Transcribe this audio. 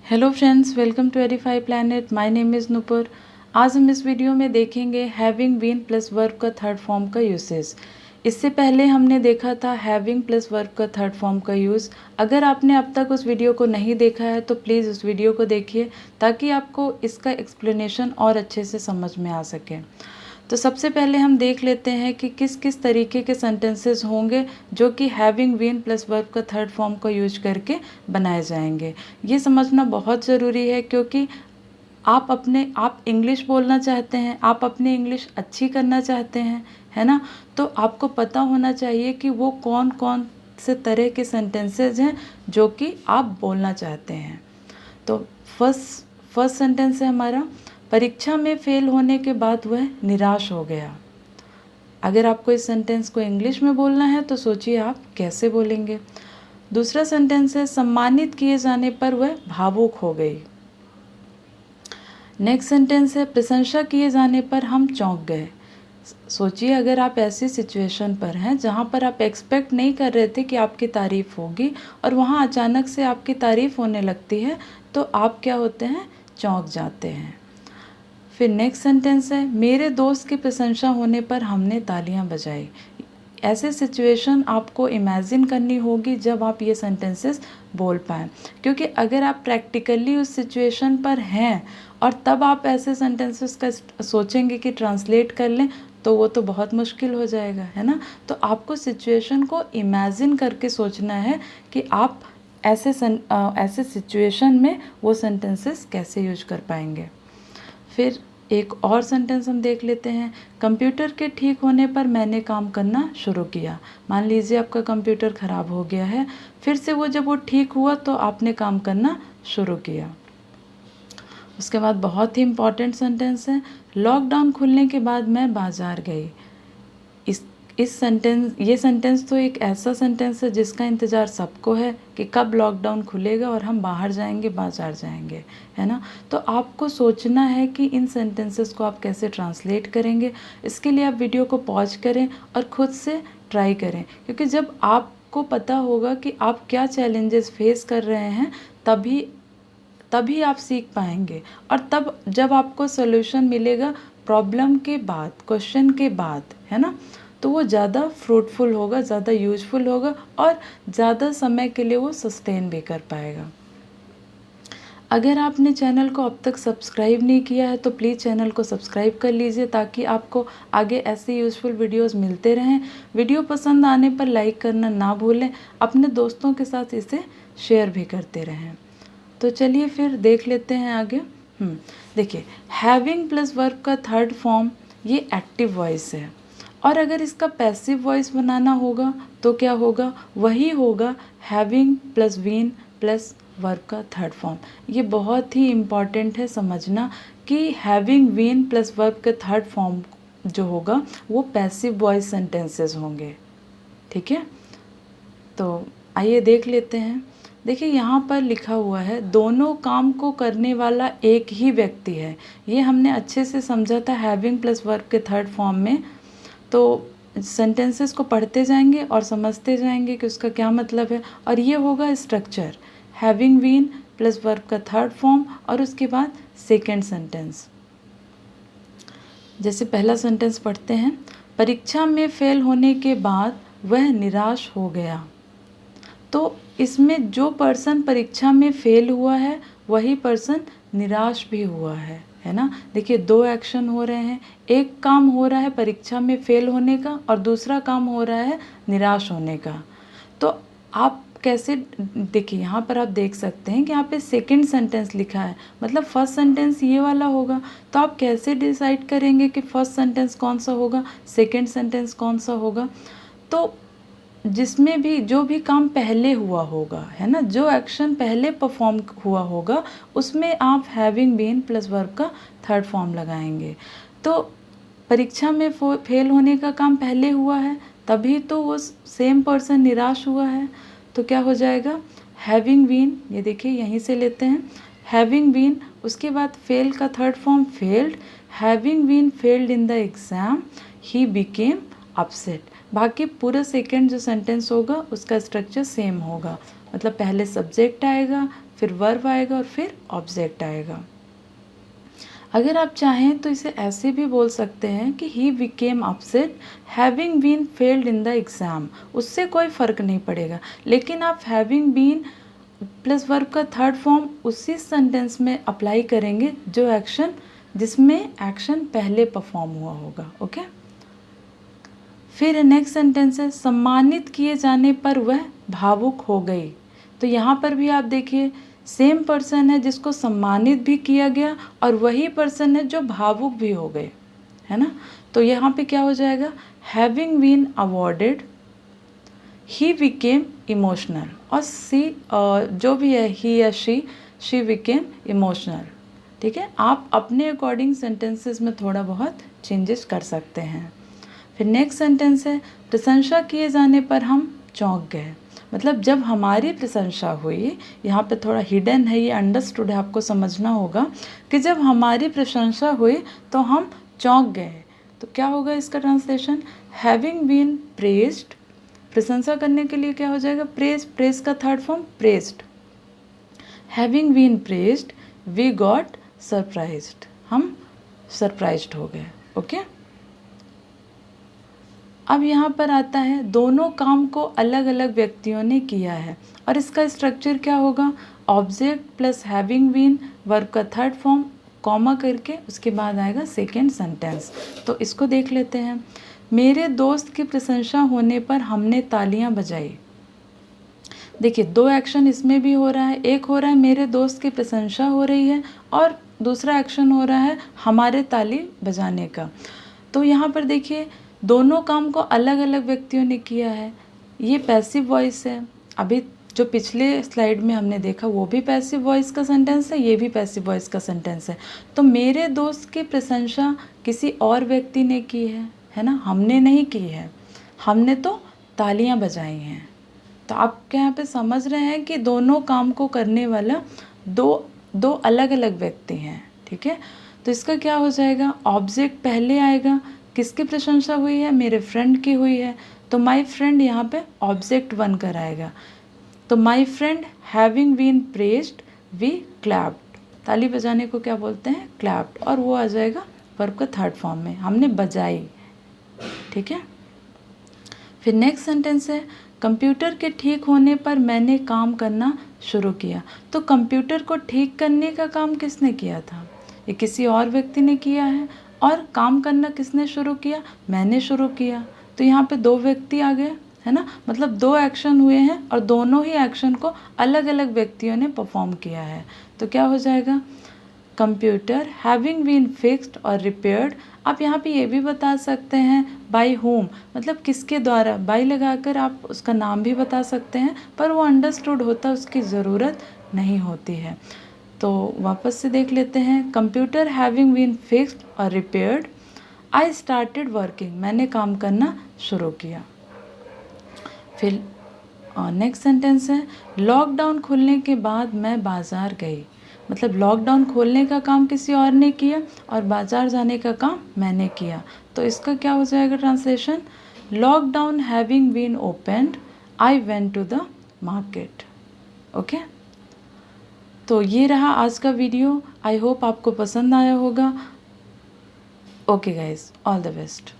Hello friends, welcome to Edify Planet. My name is Nupur. आज हम इस वीडियो में देखेंगे हैविंग बीन प्लस वर्ब का थर्ड फॉर्म का यूसेज। इससे पहले हमने देखा था हैविंग प्लस वर्ब का थर्ड फॉर्म का यूज़। अगर आपने अब तक उस वीडियो को नहीं देखा है तो प्लीज़ उस वीडियो को देखिए ताकि आपको इसका एक्सप्लेनेशन और अच्छे से समझ में आ सके। तो सबसे पहले हम देख लेते हैं कि किस किस तरीके के सेंटेंसेस होंगे जो कि हैविंग बीन प्लस वर्ब का थर्ड फॉर्म को यूज करके बनाए जाएंगे। ये समझना बहुत ज़रूरी है क्योंकि आप इंग्लिश बोलना चाहते हैं, आप अपनी इंग्लिश अच्छी करना चाहते हैं, है ना। तो आपको पता होना चाहिए कि वो कौन कौन से तरह के सेंटेंसेस हैं जो कि आप बोलना चाहते हैं। तो फर्स्ट सेंटेंस है हमारा, परीक्षा में फेल होने के बाद वह निराश हो गया। अगर आपको इस सेंटेंस को इंग्लिश में बोलना है तो सोचिए आप कैसे बोलेंगे। दूसरा सेंटेंस है, सम्मानित किए जाने पर वह भावुक हो गई। नेक्स्ट सेंटेंस है, प्रशंसा किए जाने पर हम चौंक गए। सोचिए अगर आप ऐसी सिचुएशन पर हैं जहाँ पर आप एक्सपेक्ट नहीं कर रहे थे कि आपकी तारीफ़ होगी और वहाँ अचानक से आपकी तारीफ़ होने लगती है तो आप क्या होते हैं, चौंक जाते हैं। फिर नेक्स्ट सेंटेंस है, मेरे दोस्त की प्रशंसा होने पर हमने तालियां बजाई। ऐसे सिचुएशन आपको इमेजिन करनी होगी जब आप ये सेंटेंसेस बोल पाएँ, क्योंकि अगर आप प्रैक्टिकली उस सिचुएशन पर हैं और तब आप ऐसे सेंटेंसेस का सोचेंगे कि ट्रांसलेट कर लें तो वो तो बहुत मुश्किल हो जाएगा, है ना। तो आपको सिचुएशन को इमेजिन करके सोचना है कि आप ऐसे सिचुएशन में वो सेंटेंसेस कैसे यूज कर पाएंगे। फिर एक और सेंटेंस हम देख लेते हैं, कंप्यूटर के ठीक होने पर मैंने काम करना शुरू किया। मान लीजिए आपका कंप्यूटर ख़राब हो गया है, फिर से जब वो ठीक हुआ तो आपने काम करना शुरू किया। उसके बाद बहुत ही इम्पॉर्टेंट सेंटेंस है, लॉकडाउन खुलने के बाद मैं बाज़ार गई। ये सेंटेंस तो एक ऐसा सेंटेंस है जिसका इंतज़ार सबको है कि कब लॉकडाउन खुलेगा और हम बाहर जाएंगे, बाज़ार जाएंगे, है ना। तो आपको सोचना है कि इन सेंटेंसेस को आप कैसे ट्रांसलेट करेंगे। इसके लिए आप वीडियो को पॉज करें और ख़ुद से ट्राई करें, क्योंकि जब आपको पता होगा कि आप क्या चैलेंजेस फेस कर रहे हैं तभी आप सीख पाएंगे। और तब जब आपको सोल्यूशन मिलेगा प्रॉब्लम के बाद, क्वेश्चन के बाद, है ना, तो वो ज़्यादा फ्रूटफुल होगा, ज़्यादा यूजफुल होगा और ज़्यादा समय के लिए वो सस्टेन भी कर पाएगा। अगर आपने चैनल को अब तक सब्सक्राइब नहीं किया है तो प्लीज़ चैनल को सब्सक्राइब कर लीजिए ताकि आपको आगे ऐसे यूज़फुल वीडियोस मिलते रहें। वीडियो पसंद आने पर लाइक करना ना भूलें, अपने दोस्तों के साथ इसे शेयर भी करते रहें। तो चलिए फिर देख लेते हैं आगे। देखिए, हैविंग प्लस वर्ब का थर्ड फॉर्म ये एक्टिव वॉइस है, और अगर इसका पैसिव वॉइस बनाना होगा तो क्या होगा, वही होगा having plus been plus verb का थर्ड फॉर्म। ये बहुत ही इम्पॉर्टेंट है समझना कि हैविंग बीन प्लस वर्ब का थर्ड फॉर्म जो होगा वो पैसिव वॉइस सेंटेंसेस होंगे, ठीक है। तो आइए देख लेते हैं। देखिए यहाँ पर लिखा हुआ है, दोनों काम को करने वाला एक ही व्यक्ति है। ये हमने अच्छे से समझा था हैविंग प्लस वर्ब के थर्ड फॉर्म में। तो सेंटेंसेस को पढ़ते जाएंगे और समझते जाएंगे कि उसका क्या मतलब है, और ये होगा structure, having been plus verb का थर्ड फॉर्म और उसके बाद सेकेंड सेंटेंस। जैसे पहला सेंटेंस पढ़ते हैं, परीक्षा में फेल होने के बाद वह निराश हो गया। तो इसमें जो पर्सन परीक्षा में फेल हुआ है वही पर्सन निराश भी हुआ है ना। देखिए दो एक्शन हो रहे हैं, एक काम हो रहा है परीक्षा में फेल होने का और दूसरा काम हो रहा है निराश होने का। तो आप कैसे, देखिए यहाँ पर आप देख सकते हैं कि यहाँ पे सेकंड सेंटेंस लिखा है, मतलब फर्स्ट सेंटेंस ये वाला होगा। तो आप कैसे डिसाइड करेंगे कि फर्स्ट सेंटेंस कौन सा होगा, सेकंड सेंटेंस कौन सा होगा। तो जिसमें भी जो भी काम पहले हुआ होगा, है ना, जो एक्शन पहले परफॉर्म हुआ होगा उसमें आप हैविंग बीन प्लस वर्ब का थर्ड फॉर्म लगाएंगे। तो परीक्षा में फेल होने का काम पहले हुआ है तभी तो वो सेम पर्सन निराश हुआ है। तो क्या हो जाएगा, हैविंग बीन, ये देखिए यहीं से लेते हैं, हैविंग बीन, उसके बाद फेल का third form failed, having been failed in the exam he became upset. बाकी पूरा सेकंड जो सेंटेंस होगा उसका स्ट्रक्चर सेम होगा, मतलब पहले सब्जेक्ट आएगा, फिर वर्ब आएगा और फिर ऑब्जेक्ट आएगा। अगर आप चाहें तो इसे ऐसे भी बोल सकते हैं कि he became upset having been failed in the exam, उससे कोई फ़र्क नहीं पड़ेगा। लेकिन आप हैविंग बीन प्लस वर्ब का थर्ड फॉर्म उसी सेंटेंस में अप्लाई करेंगे जिसमें एक्शन पहले परफॉर्म हुआ होगा। ओके, फिर नेक्स्ट सेंटेंस है सम्मानित किए जाने पर वह भावुक हो गई। तो यहाँ पर भी आप देखिए सेम पर्सन है जिसको सम्मानित भी किया गया और वही पर्सन है जो भावुक भी हो गए, है ना। तो यहाँ पे क्या हो जाएगा, having been awarded he became emotional, और सी जो भी है ही या शी बिकेम इमोशनल। ठीक है, आप अपने अकॉर्डिंग सेंटेंसेस में थोड़ा बहुत चेंजेस कर सकते हैं। फिर नेक्स्ट सेंटेंस है प्रशंसा किए जाने पर हम चौंक गए। मतलब जब हमारी प्रशंसा हुई, यहाँ पे थोड़ा हिडन है, ये अंडरस्टूड है, आपको समझना होगा कि जब हमारी प्रशंसा हुई तो हम चौंक गए। तो क्या होगा इसका ट्रांसलेशन, हैविंग बीन प्रेज्ड, प्रशंसा करने के लिए क्या हो जाएगा, प्रेज का third form praised, having been praised we got surprised, हम सरप्राइज्ड हो गए। ओके, अब यहाँ पर आता है दोनों काम को अलग अलग व्यक्तियों ने किया है, और इसका स्ट्रक्चर क्या होगा, object plus having been, verb का थर्ड फॉर्म, कॉमा करके उसके बाद आएगा सेकेंड सेंटेंस। तो इसको देख लेते हैं। मेरे दोस्त की प्रशंसा होने पर हमने तालियां बजाई। देखिए दो एक्शन इसमें भी हो रहा है, एक हो रहा है मेरे दोस्त की प्रशंसा हो रही है और दूसरा एक्शन हो रहा है हमारे ताली बजाने का। तो यहाँ पर देखिए दोनों काम को अलग अलग व्यक्तियों ने किया है। ये पैसिव वॉइस है, अभी जो पिछले स्लाइड में हमने देखा वो भी पैसिव वॉइस का सेंटेंस है, ये भी पैसिव वॉइस का सेंटेंस है। तो मेरे दोस्त की प्रशंसा किसी और व्यक्ति ने की है ना, हमने नहीं की है, हमने तो तालियां बजाई हैं। तो आप क्या यहाँ पे समझ रहे हैं कि दोनों काम को करने वाला दो अलग अलग व्यक्ति हैं। ठीक है, तो इसका क्या हो जाएगा, ऑब्जेक्ट पहले आएगा, किसकी प्रशंसा हुई है, मेरे फ्रेंड की हुई है, तो माई फ्रेंड यहाँ पे ऑब्जेक्ट बनकर आएगा। तो my friend having been praised we clapped, ताली बजाने को क्या बोलते हैं, क्लैप्ड, और वो आ जाएगा वर्ब का थर्ड फॉर्म में, हमने बजाई। ठीक है, फिर नेक्स्ट सेंटेंस है कंप्यूटर के ठीक होने पर मैंने काम करना शुरू किया। तो कंप्यूटर को ठीक करने का काम किसने किया था, ये किसी और व्यक्ति ने किया है, और काम करना किसने शुरू किया, मैंने शुरू किया। तो यहाँ पे दो व्यक्ति आ गए, है ना, मतलब दो एक्शन हुए हैं और दोनों ही एक्शन को अलग अलग व्यक्तियों ने परफॉर्म किया है। तो क्या हो जाएगा, कंप्यूटर हैविंग बीन फिक्स्ड और रिपेयर्ड। आप यहाँ पे ये भी बता सकते हैं बाय होम, मतलब किसके द्वारा, बाय लगाकर आप उसका नाम भी बता सकते हैं, पर वो अंडरस्टूड होता, उसकी ज़रूरत नहीं होती है। तो वापस से देख लेते हैं, कंप्यूटर हैविंग बीन फिक्स्ड और रिपेयर्ड, आई स्टार्टेड वर्किंग, मैंने काम करना शुरू किया। फिर नेक्स्ट सेंटेंस है लॉकडाउन खुलने के बाद मैं बाज़ार गई। मतलब लॉकडाउन खोलने का काम किसी और ने किया और बाज़ार जाने का काम मैंने किया। तो इसका क्या हो जाएगा translation, lockdown having been opened I went to the market. Okay, तो ये रहा आज का वीडियो, आई होप आपको पसंद आया होगा। Okay guys, all the best.